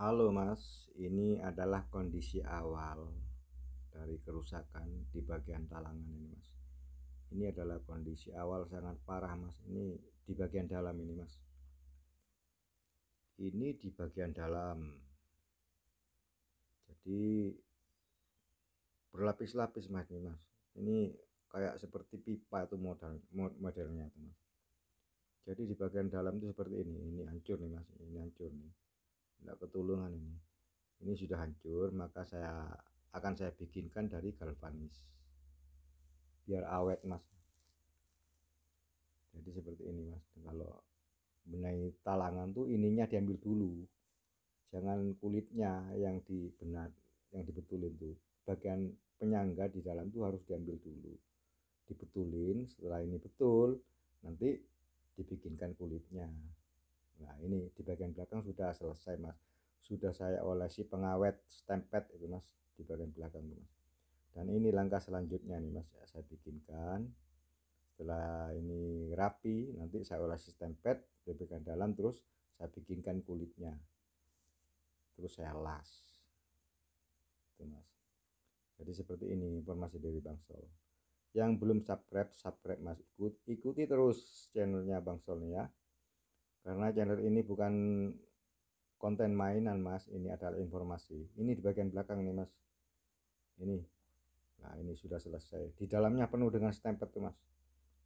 Halo Mas, ini adalah kondisi awal dari kerusakan di bagian talangan ini Mas. Ini adalah kondisi awal sangat parah Mas. Ini di bagian dalam ini Mas. Ini di bagian dalam. Jadi berlapis-lapis Mas ini Mas. Ini kayak seperti pipa itu modelnya itu Mas. Jadi di bagian dalam itu seperti ini. Ini hancur nih Mas. Ini hancur nih. Tidak ketulungan ini. Ini sudah hancur, maka saya bikinkan dari galvanis biar awet Mas. Jadi seperti ini Mas. Kalau benahi talangan tuh ininya diambil dulu, jangan kulitnya yang dibetulin tuh. Bagian penyangga di dalam tuh harus diambil dulu, dibetulin. Setelah ini betul, nanti dibikinkan kulitnya. Nah, ini di bagian belakang sudah selesai Mas. Sudah saya olesi pengawet stempet itu Mas, di bagian belakang tuh Mas. Dan ini langkah selanjutnya nih Mas, saya bikinkan. Setelah ini rapi, nanti saya olesi stempet di bagian dalam, terus saya bikinkan kulitnya, terus saya las itu Mas. Jadi seperti ini informasi dari Bang Sol. Yang belum subscribe Mas, ikuti terus channelnya Bang Sol ya, karena channel ini bukan konten mainan Mas, ini adalah informasi. Ini di bagian belakang nih Mas, ini. Nah, ini sudah selesai, di dalamnya penuh dengan stempet tuh Mas,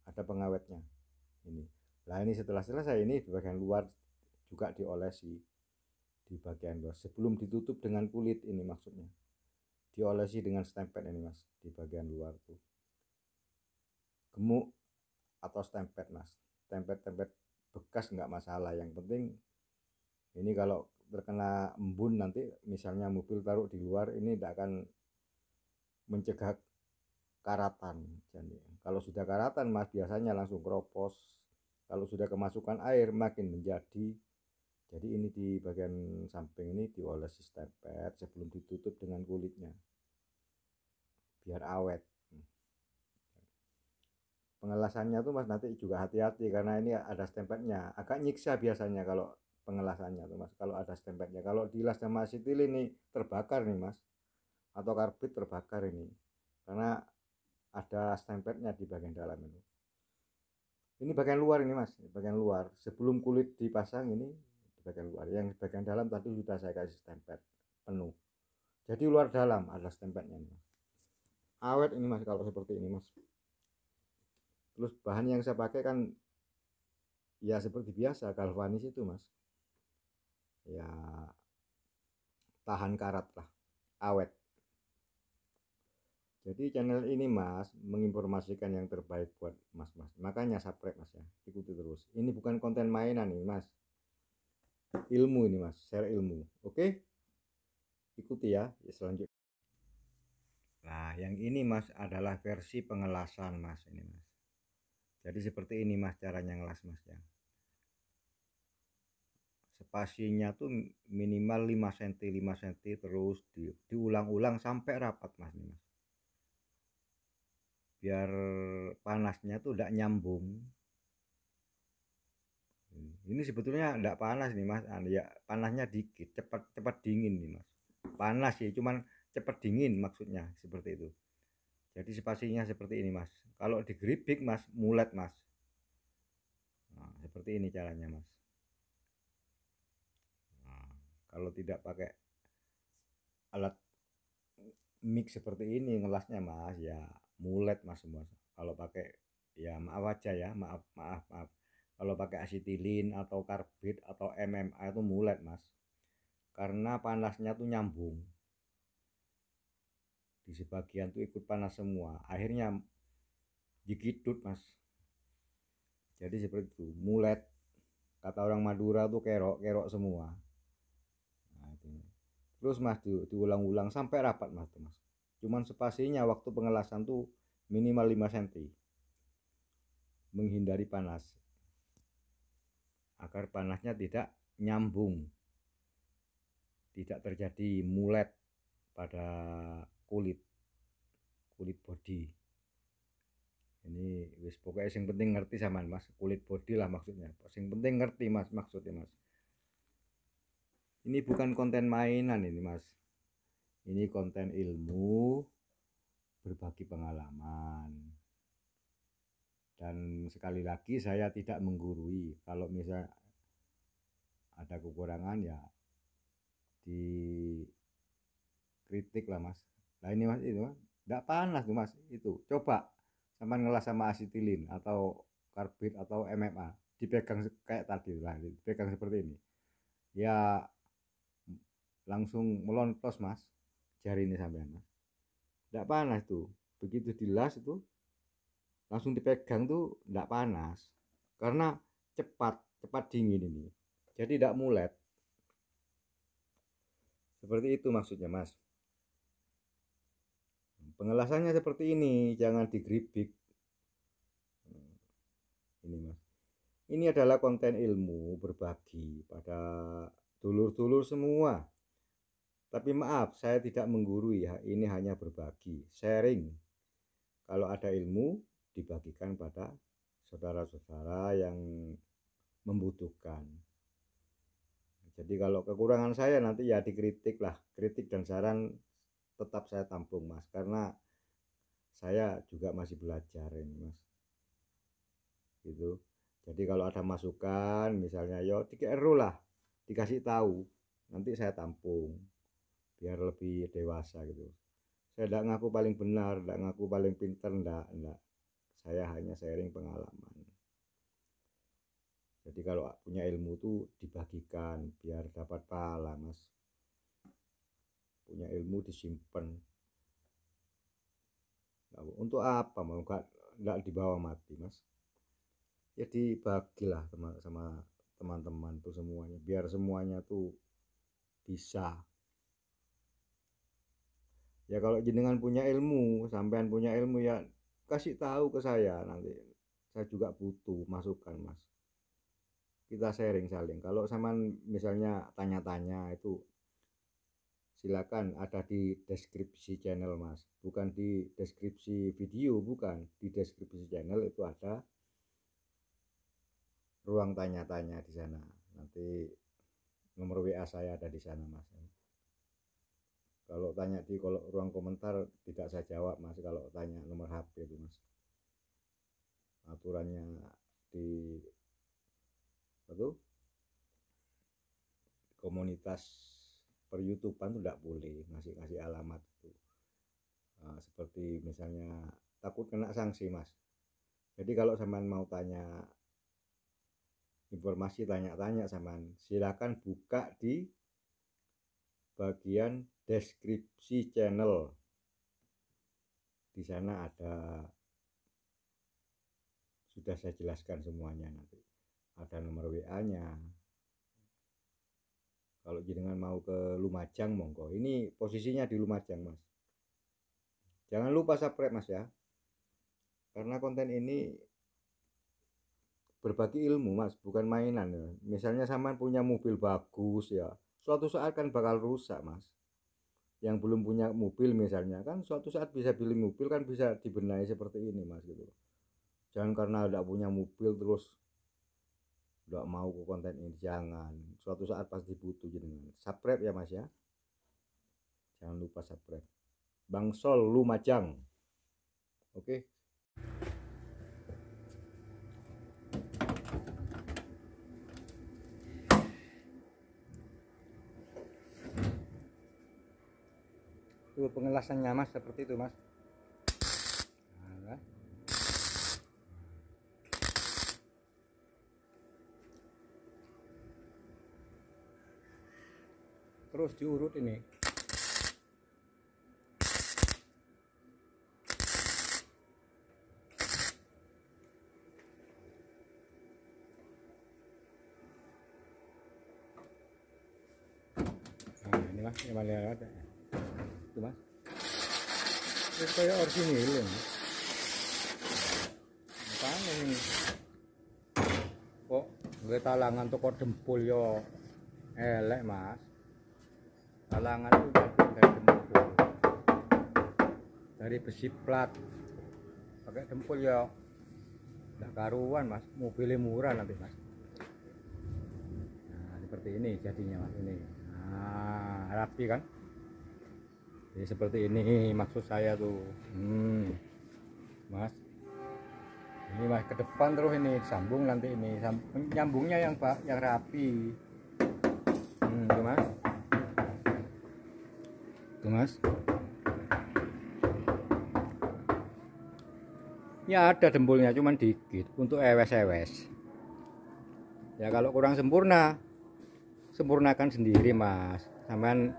ada pengawetnya ini. Nah, ini setelah selesai, ini di bagian luar juga diolesi, di bagian luar sebelum ditutup dengan kulit ini, maksudnya diolesi dengan stempet ini Mas, di bagian luar tuh gemuk atau stempet Mas. Stempet bekas nggak masalah, yang penting ini kalau terkena embun nanti, misalnya mobil taruh di luar, ini tidak akan mencegah karatan. Jadi kalau sudah karatan Mas, biasanya langsung keropos. Kalau sudah kemasukan air makin menjadi. Jadi ini di bagian samping ini diolesi stempet sebelum ditutup dengan kulitnya biar awet. Pengelasannya tuh Mas nanti juga hati-hati, karena ini ada stempetnya, agak nyiksa biasanya kalau pengelasannya tuh Mas, kalau ada stempetnya. Kalau dilas sama asetil ini terbakar nih Mas, atau karbit terbakar ini, karena ada stempetnya di bagian dalam ini. Ini bagian luar ini Mas, bagian luar sebelum kulit dipasang, ini di bagian luar. Yang bagian dalam tadi sudah saya kasih stempet penuh, jadi luar dalam ada stempetnya nih Mas. Awet ini Mas kalau seperti ini Mas. Terus bahan yang saya pakai kan ya seperti biasa, galvanis itu Mas, ya tahan karat lah, awet. Jadi channel ini Mas menginformasikan yang terbaik buat Mas, makanya subscribe Mas ya, ikuti terus. Ini bukan konten mainan nih Mas, ilmu ini Mas, share ilmu. Oke, ikuti ya selanjutnya. Nah, yang ini Mas adalah versi pengelasan Mas, ini Mas. Jadi seperti ini Mas caranya ngelas Mas ya. Spasinya tuh minimal 5 cm 5 cm, terus diulang-ulang sampai rapat Mas nih Mas. Biar panasnya tuh tidak nyambung. Ini sebetulnya tidak panas nih Mas, ya panasnya dikit, cepat dingin nih Mas. Panas sih, cuman cepat dingin maksudnya, seperti itu. Jadi spasinya seperti ini Mas. Kalau digeribik Mas, mulet Mas. Nah, seperti ini caranya Mas. Nah, kalau tidak pakai alat mix seperti ini ngelasnya Mas, ya mulet Mas semua. Kalau pakai, ya maaf aja ya, maaf. Kalau pakai asetilin atau karbit atau MMA itu mulet Mas, karena panasnya tuh nyambung, di sebagian tuh ikut panas semua, akhirnya jikidut Mas. Jadi seperti itu, mulet, kata orang Madura tuh kerok semua. Nah, itu. Terus Mas diulang-ulang sampai rapat Mas tuh Mas. Cuman spasinya waktu pengelasan tuh minimal 5 cm, menghindari panas, agar panasnya tidak nyambung, tidak terjadi mulet pada kulit body. Ini wis pokoknya yang penting ngerti sama Mas, kulit body lah maksudnya. Yang penting ngerti Mas maksudnya Mas. Ini bukan konten mainan ini mas, ini konten ilmu, berbagi pengalaman. Dan sekali lagi saya tidak menggurui. Kalau misal ada kekurangan ya dikritik lah mas. Nah ini mas, itu mas, nggak panas tuh mas, itu coba sama ngelas sama asetilin atau karbit atau MMA, dipegang kayak tadi lah, dipegang seperti ini ya, langsung melontos mas jari ini sampean mas, nggak panas tuh. Begitu dilas itu langsung dipegang tuh nggak panas, karena cepat cepat dingin ini, jadi tidak mulet. Seperti itu maksudnya mas. Pengelasannya seperti ini, jangan digeribik. Ini mas, ini adalah konten ilmu, berbagi pada dulur-dulur semua. Tapi maaf, saya tidak menggurui ya, ini hanya berbagi, sharing. Kalau ada ilmu dibagikan pada saudara-saudara yang membutuhkan. Jadi kalau kekurangan saya nanti ya dikritik lah, kritik dan saran tetap saya tampung mas, karena saya juga masih belajar ini mas. Gitu. Jadi kalau ada masukan misalnya yo dikeru lah, dikasih tahu, nanti saya tampung biar lebih dewasa gitu. Saya tidak ngaku paling benar, tidak ngaku paling pintar, enggak. Saya hanya sharing pengalaman. Jadi kalau punya ilmu tuh dibagikan biar dapat pahala mas. Punya ilmu disimpan. Untuk apa mau enggak dibawa mati mas. Ya dibagilah sama teman-teman tuh semuanya, biar semuanya tuh bisa. Ya kalau jenengan punya ilmu, sampean punya ilmu ya kasih tahu ke saya, nanti saya juga butuh masukan mas, kita sharing saling. Kalau sama misalnya tanya-tanya itu silakan, ada di deskripsi channel mas, bukan di deskripsi video, bukan di deskripsi channel itu ada ruang tanya-tanya di sana. Nanti nomor WA saya ada di sana mas. Kalau tanya di ruang komentar tidak saya jawab mas, kalau tanya nomor HP itu mas. Aturannya di itu komunitas per YouTubean itu tidak boleh ngasih alamat itu. Nah, seperti misalnya takut kena sanksi mas. Jadi kalau sampean mau tanya informasi, tanya-tanya sampean, silakan buka di bagian deskripsi channel. Di sana ada, sudah saya jelaskan semuanya, nanti ada nomor WA-nya. Kalau jenengan mau ke Lumajang monggo, ini posisinya di Lumajang mas. Jangan lupa subscribe mas ya, karena konten ini berbagi ilmu mas, bukan mainan ya. Misalnya sama punya mobil bagus ya, suatu saat kan bakal rusak mas. Yang belum punya mobil misalnya kan suatu saat bisa beli mobil, kan bisa dibenahi seperti ini mas gitu. Jangan karena tidak punya mobil terus tidak mau ke konten ini, jangan. Suatu saat pasti butuh. Jenengan subscribe ya mas ya, jangan lupa subscribe. Bang Sol Lumajang, oke. Tuh pengelasannya mas, seperti itu mas. Nah, terus diurut ini. Nah ini mas, ini malah ada itu mas, ini kayak orisinil ya mas. Makanya ini kok gue talangan toko dempul yo elek mas. Talangan itu bagus dari dempul, dari besi plat, pakai dempul ya nggak karuan mas, mobilnya murah nanti mas. Nah seperti ini jadinya mas ini. Nah Nah, rapi kan. Jadi seperti ini maksud saya tuh. Mas, ini mas ke depan terus ini sambung nanti ini nyambungnya yang rapi. Tuh mas, tuh mas. Ya ada dempulnya cuman dikit untuk ewes-ewes. Ya kalau kurang sempurna, sempurnakan sendiri mas. Sampean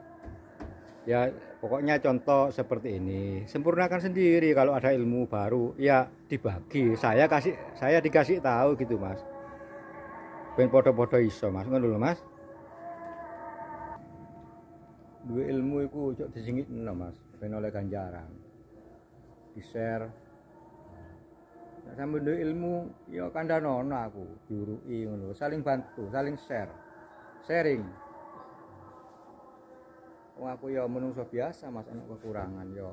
ya pokoknya contoh seperti ini, sempurnakan sendiri. Kalau ada ilmu baru ya dibagi, saya dikasih tahu gitu mas, ben podo-podo iso mas, ngono lho mas. Dua ilmu iku ojo disingitno mas, ben oleh ganjaran, di share. Sambil duwe ilmu ya kandhanono aku diuruki ngono, saling bantu, saling sharing. Wong aku ya menungso biasa mas, ana kekurangan ya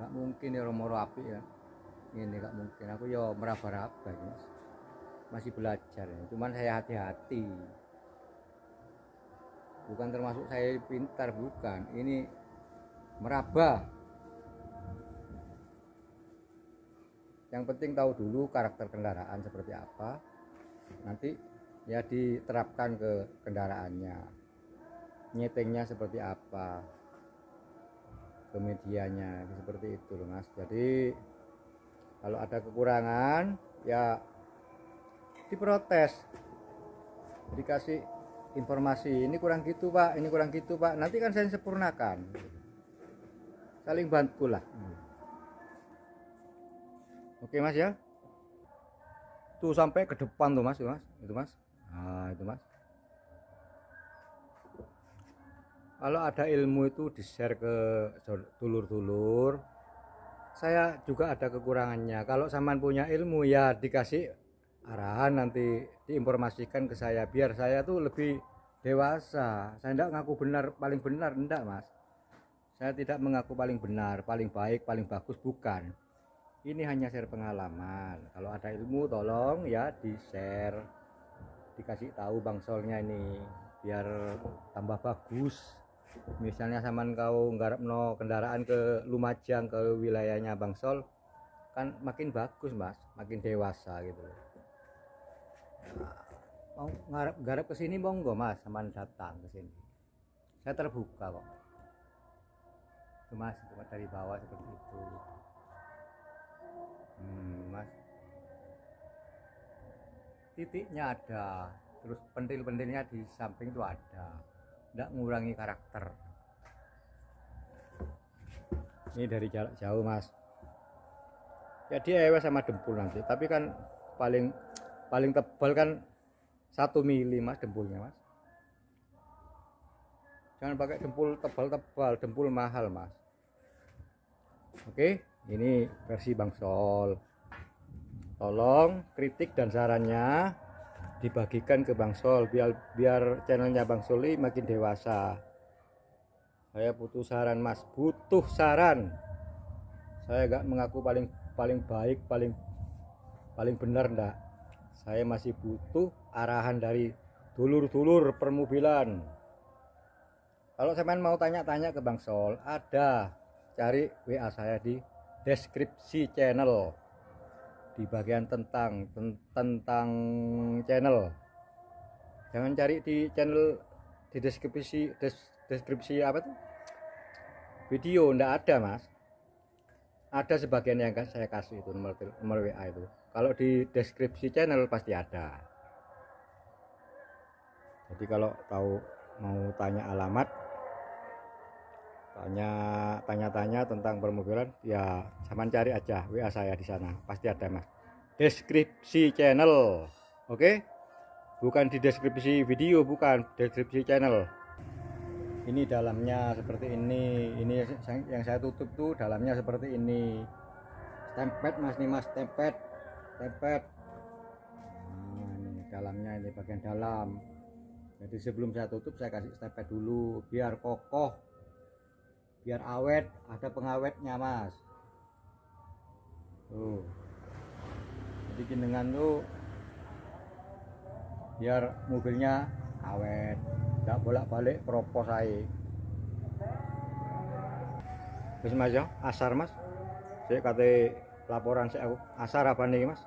gak mungkin ya moro apik ya ini, gak mungkin. Aku ya meraba-raba mas, masih belajar ya. Cuman saya hati-hati, bukan termasuk saya pintar, bukan, ini meraba. Yang penting tahu dulu karakter kendaraan seperti apa, nanti ya diterapkan ke kendaraannya, nyetingnya seperti apa, ke medianya seperti itu loh mas. Jadi kalau ada kekurangan ya diprotes, dikasih informasi, ini kurang gitu pak, ini kurang gitu pak, nanti kan saya sempurnakan, saling bantulah. Oke mas ya, tuh sampai ke depan tuh mas, itu mas. Nah itu mas, kalau ada ilmu itu di share ke dulur-dulur. Saya juga ada kekurangannya, kalau sampean punya ilmu ya dikasih arahan, nanti diinformasikan ke saya biar saya tuh lebih dewasa. Saya tidak ngaku benar, paling benar, enggak mas. Saya tidak mengaku paling benar, paling baik, paling bagus, bukan. Ini hanya share pengalaman. Kalau ada ilmu tolong ya di share, dikasih tahu bangsolnya ini biar tambah bagus. Misalnya sampean kau nggarapno kendaraan ke Lumajang, ke wilayahnya Bangsol, kan makin bagus mas, makin dewasa gitu. Mau garap ke sini monggo mas, sampean datang ke sini, saya terbuka kok. Itu mas, cuma dari bawah seperti itu. Mas, titiknya ada, terus pentil-pentilnya di samping itu ada, tidak mengurangi karakter. Ini dari jarak jauh mas, jadi ewe sama dempul nanti, tapi kan paling tebal kan 1 mili mas dempulnya mas. Jangan pakai dempul tebal-tebal, dempul mahal mas. Oke, ini versi Bangsol. Tolong kritik dan sarannya dibagikan ke Bangsol biar channelnya Bangsol ini makin dewasa. Saya butuh saran mas, butuh saran. Saya gak mengaku paling baik, paling benar enggak. Saya masih butuh arahan dari dulur-dulur permobilan. Kalau sampean mau tanya-tanya ke Bangsol, ada, cari WA saya di deskripsi channel, di bagian tentang channel. Jangan cari di channel di deskripsi apa tuh video, ndak ada mas. Ada sebagian yang saya kasih itu nomor WA itu. Kalau di deskripsi channel pasti ada. Jadi kalau tahu mau tanya alamat, tanya tentang permobilan ya sampean cari aja WA saya di sana, pasti ada mas. Deskripsi channel, oke? Bukan di deskripsi video, bukan, deskripsi channel. Ini dalamnya seperti ini yang saya tutup tuh dalamnya seperti ini. Tempet mas nih mas, tempet. Nah, ini dalamnya, ini bagian dalam. Jadi sebelum saya tutup saya kasih stempet dulu biar kokoh, biar awet, ada pengawetnya mas. Tuh, jadi jenengan tuh biar mobilnya awet. ndak bolak-balik propos ae. Wis Mas yo, asar Mas. Sik kate laporan sik aku. Asar apa nih Mas?